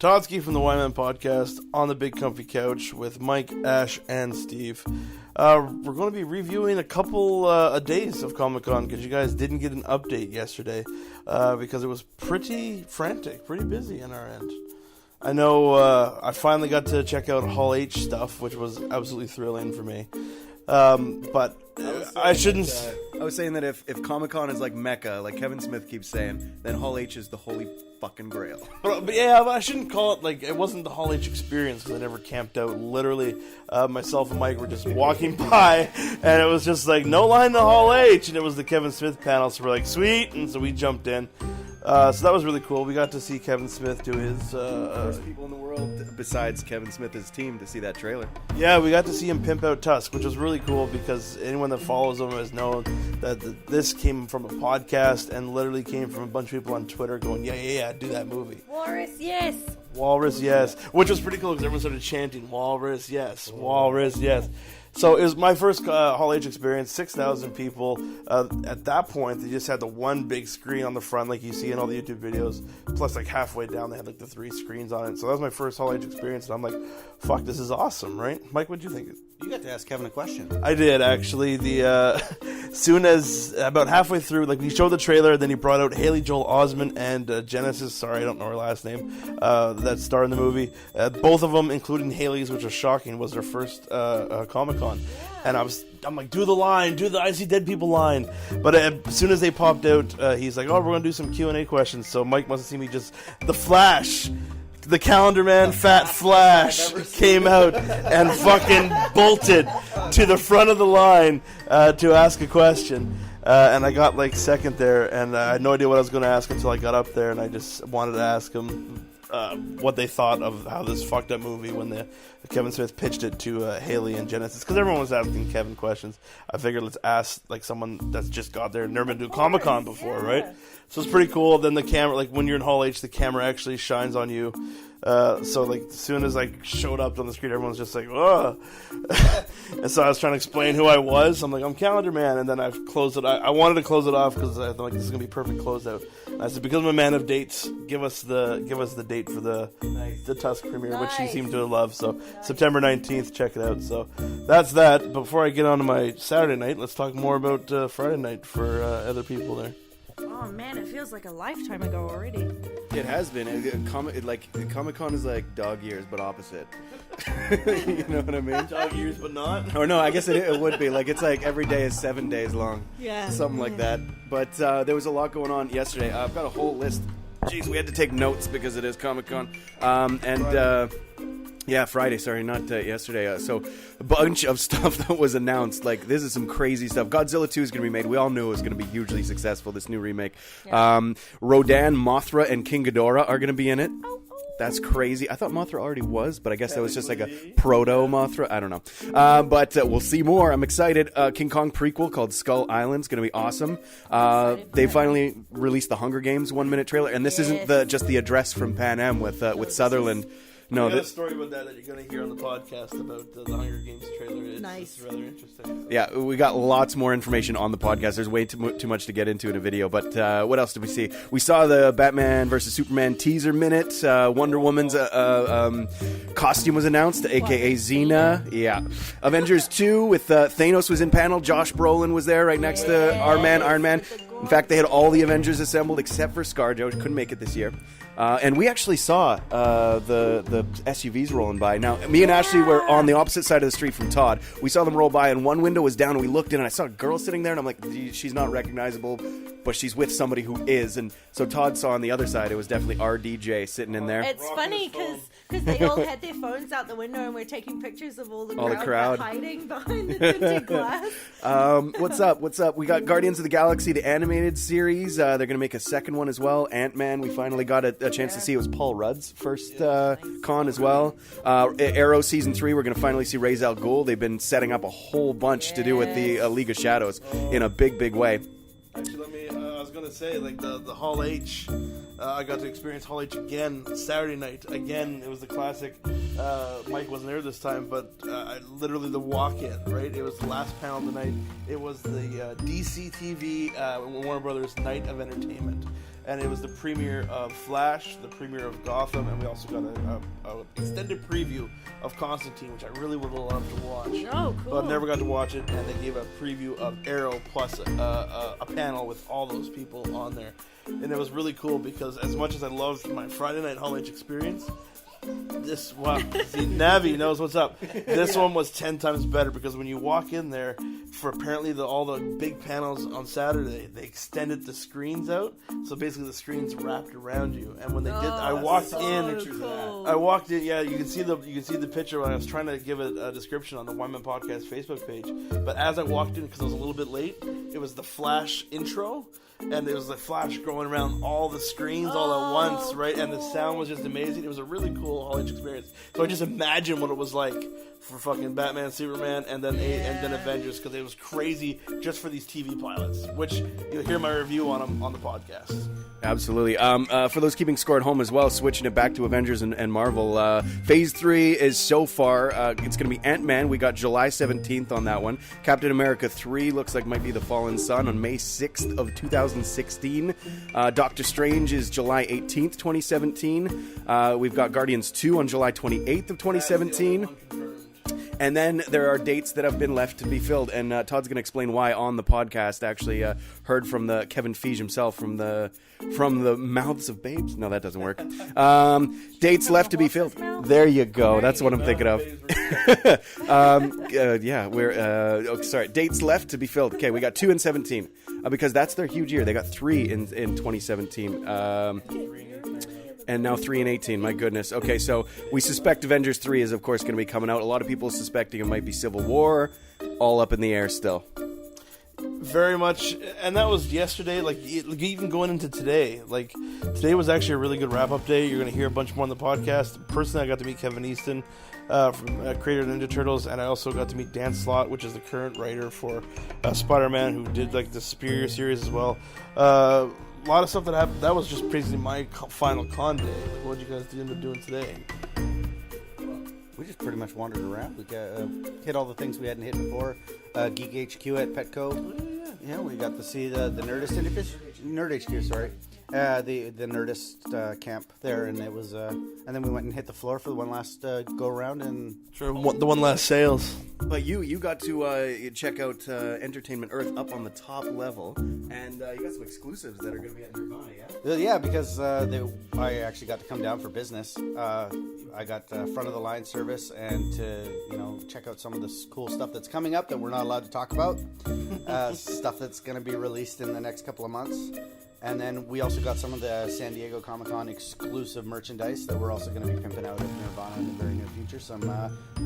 Todsky from the YMM Podcast on the big comfy couch with Mike, Ash, and Steve. We're going to be reviewing a couple of days of Comic-Con because you guys didn't get an update yesterday because it was pretty frantic, pretty busy on our end. I know I finally got to check out Hall H stuff, which was absolutely thrilling for me. But I shouldn't... I was saying that if Comic-Con is like Mecca, like Kevin Smith keeps saying, then Hall H is the holy fucking grail. But yeah, I shouldn't call it like it wasn't the Hall H experience because I never camped out. Literally, myself and Mike were just walking by, and it was just like no line to Hall H, and it was the Kevin Smith panel. So we're like, sweet, and so we jumped in. So that was really cool. We got to see Kevin Smith do his... First people in the world, besides Kevin Smith's team, to see that trailer. Yeah, we got to see him pimp out Tusk, which was really cool because anyone that follows him has known that this came from a podcast and literally came from a bunch of people on Twitter going, yeah, do that movie. Walrus, yes. Walrus, yes. Which was pretty cool because everyone started chanting, Walrus, yes. Walrus, yes. So it was my first Hall H experience, 6,000 people. At that point, they just had the one big screen on the front like you see in all the YouTube videos. Plus, like halfway down, they had like the 3 screens on it. So that was my first Hall H experience, and I'm like, fuck, this is awesome, right? Mike, what'd you think? You got to ask Kevin a question. I did, actually. Soon as, about halfway through, like we showed the trailer, then he brought out Haley Joel Osment and Genesis, sorry, I don't know her last name, that star in the movie. Both of them, including Haley's, which was shocking, was their first Comic-Con. And I'm like, do the line, do the I See Dead People line. But as soon as they popped out, he's like, oh, we're going to do some Q&A questions. So Mike must have seen me just, the Flash, the Calendar Man, Fat Flash, came out and fucking bolted to the front of the line to ask a question. And I got like second there, and I had no idea what I was going to ask until I got up there, and I just wanted to ask him what they thought of how this fucked up movie when Kevin Smith pitched it to Haley and Genesis, because everyone was asking Kevin questions. I figured let's ask like someone that's just got there and never been to a Comic-Con before, right? So it's pretty cool. Then the camera, like when you're in Hall H, the camera actually shines on you. So like as soon as I showed up on the screen, everyone's just like, oh. And so I was trying to explain who I was. I'm like, I'm Calendar Man, and then I've closed it. I wanted to close it off because I thought like this is gonna be perfect closeout. And I said, because I'm a man of dates, give us the date for the Tusk premiere, which he seemed to love. So September 19th, check it out. So that's that. Before I get on to my Saturday night, let's talk more about Friday night for other people there. Oh man, it feels like a lifetime ago already. It has been. Comic-Con is like dog years, but opposite. You know what I mean? Dog years, but not. Or no, I guess it would be. Like it's like every day is 7 days long. Yeah. Something like that. But there was a lot going on yesterday. I've got a whole list. Jeez, we had to take notes because it is Comic-Con. Yeah, Friday, sorry, not yesterday. So a bunch of stuff that was announced. Like, this is some crazy stuff. Godzilla 2 is going to be made. We all knew it was going to be hugely successful, this new remake. Yeah. Rodan, Mothra, and King Ghidorah are going to be in it. That's crazy. I thought Mothra already was, but I guess that was just like a proto-Mothra. I don't know. But we'll see more. I'm excited. King Kong prequel called Skull Island is going to be awesome. They finally released the Hunger Games 1-minute trailer, and this isn't just the address from Pan Am with Sutherland. No, I got a story about that you're going to hear on the podcast about the Hunger Games trailer. It's rather interesting. Yeah, we got lots more information on the podcast. There's way too much to get into in a video. But what else did we see? We saw the Batman vs. Superman teaser minute. Wonder Woman's costume was announced, a.k.a. Xena. Yeah. Avengers 2 with Thanos was in panel. Josh Brolin was there right next to our man, Iron Man. In fact, they had all the Avengers assembled except for ScarJo, who couldn't make it this year. And we actually saw the SUVs rolling by. Now, me and Ashley were on the opposite side of the street from Todd. We saw them roll by, and one window was down, and we looked in, and I saw a girl sitting there, and I'm like, she's not recognizable, but she's with somebody who is. And so Todd saw on the other side, it was definitely our DJ sitting in there. It's funny because they all had their phones out the window, and we're taking pictures of all the crowd hiding behind the tinted glass. What's up? We got Guardians of the Galaxy, the animated series. They're going to make a second one as well. Ant-Man, we finally got a chance to see. It was Paul Rudd's first con as well. Arrow Season 3, we're going to finally see Ra's al Ghul. They've been setting up a whole bunch to do with the League of Shadows in a big way. Actually, I was going to say, like, the Hall H, I got to experience Hall H again Saturday night. Again, it was the classic Mike wasn't there this time, but literally the walk-in, right? It was the last panel of the night. It was the DC TV Warner Brothers Night of Entertainment. And it was the premiere of Flash, the premiere of Gotham, and we also got an extended preview of Constantine, which I really would have loved to watch. Oh, cool. But I never got to watch it, and they gave a preview of Arrow plus a panel with all those people on there. And it was really cool because as much as I loved my Friday Night Hall H experience, see, Navi knows what's up. This one was 10 times better because when you walk in there, for apparently all the big panels on Saturday, they extended the screens out. So basically, the screens wrapped around you. And when they did, I walked in. Cool. I walked in. Yeah, you can see the picture. When I was trying to give a description on the YMM Podcast Facebook page, but as I walked in, because I was a little bit late, it was the Flash intro. And it was like Flash going around all the screens all at once, right? And the sound was just amazing. It was a really cool Hall H experience. So I just imagine what it was like for fucking Batman, Superman, and then Avengers, because it was crazy just for these TV pilots, which you'll hear my review on them on the podcast. Absolutely. For those keeping score at home as well, switching it back to Avengers and Marvel, Phase 3 is so far, it's going to be Ant-Man. We got July 17th on that one. Captain America 3 looks like might be The Fallen Sun on May 6th of 2016. Doctor Strange is July 18th, 2017. We've got Guardians 2 on July 28th of 2017. And then there are dates that have been left to be filled, and Todd's going to explain why on the podcast. Actually, heard from the Kevin Feige himself from the mouths of babes. No, that doesn't work. Dates left to be filled. There you go. That's what I'm thinking of. Sorry. Dates left to be filled. Okay, we got 2 in 17 because that's their huge year. They got 3 in 2017. And now 3 in 18, my goodness. Okay, so we suspect Avengers 3 is, of course, going to be coming out. A lot of people suspecting it might be Civil War. All up in the air still. Very much, and that was yesterday, like even going into today. Like, today was actually a really good wrap-up day. You're going to hear a bunch more on the podcast. Personally, I got to meet Kevin Easton, from creator of Ninja Turtles, and I also got to meet Dan Slott, which is the current writer for Spider-Man, who did, like, the Superior series as well. A lot of stuff that happened. That was just basically my final con day. Like, what did you guys end up doing today? We just pretty much wandered around. We got, hit all the things we hadn't hit before. Geek HQ at Petco. Yeah, we got to see the Nerdist interface. Nerd HQ, sorry. The Nerdist camp there, and it was, and then we went and hit the floor for the one last go around, and sure, the one last sales. But you got to check out Entertainment Earth up on the top level, and you got some exclusives that are going to be at Nirvana, yeah? Yeah, because I actually got to come down for business. I got front of the line service, and to check out some of this cool stuff that's coming up that we're not allowed to talk about. Stuff that's going to be released in the next couple of months. And then we also got some of the San Diego Comic-Con exclusive merchandise that we're also going to be pimping out at Nirvana in the very near future. Some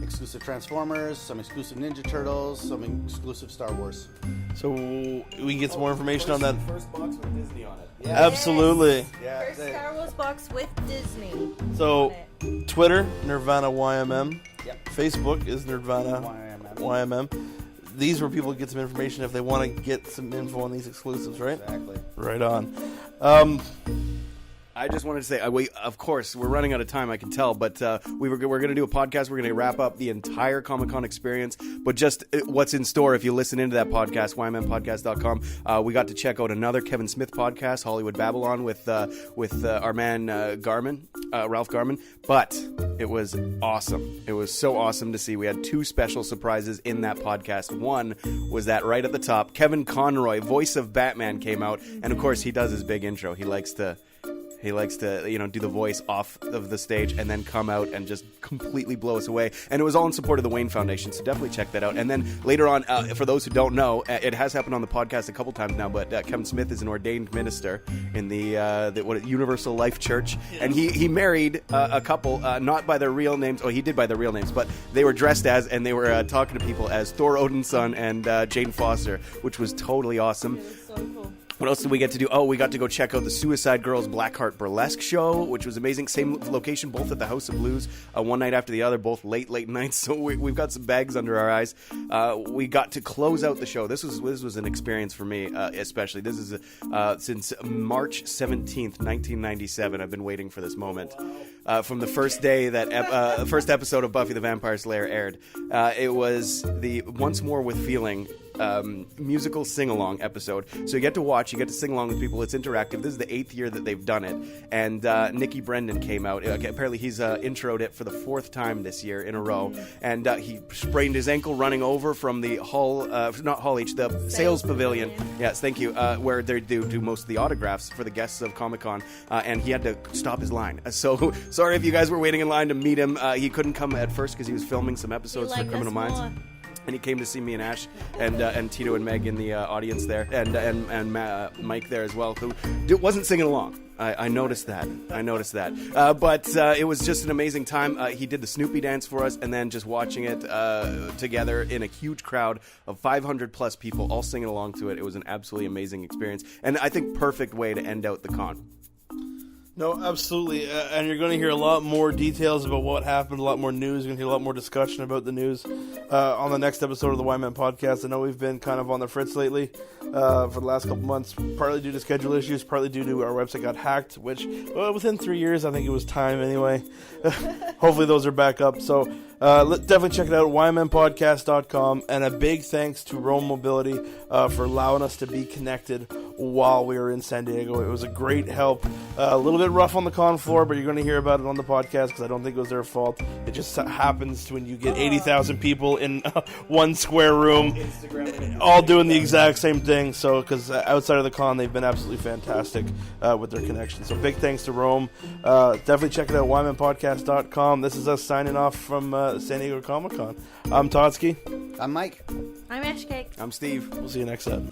exclusive Transformers, some exclusive Ninja Turtles, some exclusive Star Wars. So we can get some more information on that. First box with Disney on it. Yeah. Absolutely. Yeah, First Star Wars box with Disney. So Twitter, Nirvana YMM. Yep. Facebook is Nirvana YMM. These where people get some information if they want to get some info on these exclusives, right? Exactly. Right on. I just wanted to say, of course, we're running out of time, I can tell, but we're going to do a podcast. We're going to wrap up the entire Comic-Con experience, but just what's in store if you listen into that podcast, YMMPodcast.com. We got to check out another Kevin Smith podcast, Hollywood Babylon, with our man Ralph Garman, but it was awesome. It was so awesome to see. We had 2 special surprises in that podcast. One was that right at the top, Kevin Conroy, voice of Batman, came out, and of course he does his big intro. He likes to do the voice off of the stage and then come out and just completely blow us away. And it was all in support of the Wayne Foundation, so definitely check that out. And then later on, for those who don't know, it has happened on the podcast a couple times now, but Kevin Smith is an ordained minister in the Universal Life Church, and he married a couple, not by their real names. Oh, he did by their real names, but they were dressed as, and they were talking to people as Thor Odinson and Jane Foster, which was totally awesome. It was so cool. What else did we get to do? Oh, we got to go check out the Suicide Girls Blackheart Burlesque show, which was amazing. Same location, both at the House of Blues, one night after the other, both late nights. So we've got some bags under our eyes. We got to close out the show. This was an experience for me, especially. This is since March 17th, 1997. I've been waiting for this moment. From the first day that first episode of Buffy the Vampire Slayer aired. It was the Once More with Feeling musical sing-along episode. So you get to sing along with people. It's interactive. This is the 8th year that they've done it. And Nikki Brendan came out. Apparently he's introed it for the 4th time this year in a row. And he sprained his ankle running over from the the Sales Pavilion. Yes, thank you. Where they do most of the autographs for the guests of Comic-Con. And he had to stop his line. So sorry if you guys were waiting in line to meet him. He couldn't come at first because he was filming some episodes for Criminal Minds. And he came to see me and Ash and Tito and Meg in the audience there, and Mike there as well, who wasn't singing along. I noticed that. But it was just an amazing time. He did the Snoopy dance for us, and then just watching it together in a huge crowd of 500 plus people all singing along to it. It was an absolutely amazing experience, and I think perfect way to end out the con. No, absolutely. And you're going to hear a lot more details about what happened, a lot more news. You're going to hear a lot more discussion about the news on the next episode of the YMM Podcast. I know we've been kind of on the fritz lately for the last couple months, partly due to schedule issues, partly due to our website got hacked, which within 3 years, I think it was time anyway. Hopefully those are back up. So definitely check it out, YMMpodcast.com. And a big thanks to Rome Mobility for allowing us to be connected while we were in San Diego. It was a great help. A little bit rough on the con floor, but you're going to hear about it on the podcast because I don't think it was their fault. It just happens when you get 80,000 people in one square room all doing the exact same thing. So, because outside of the con, they've been absolutely fantastic with their connection. So big thanks to Rome. Definitely check it out, YMMpodcast.com. This is us signing off from San Diego Comic-Con. I'm Totsky. I'm Mike. I'm Ash Cake. I'm Steve. We'll see you next time.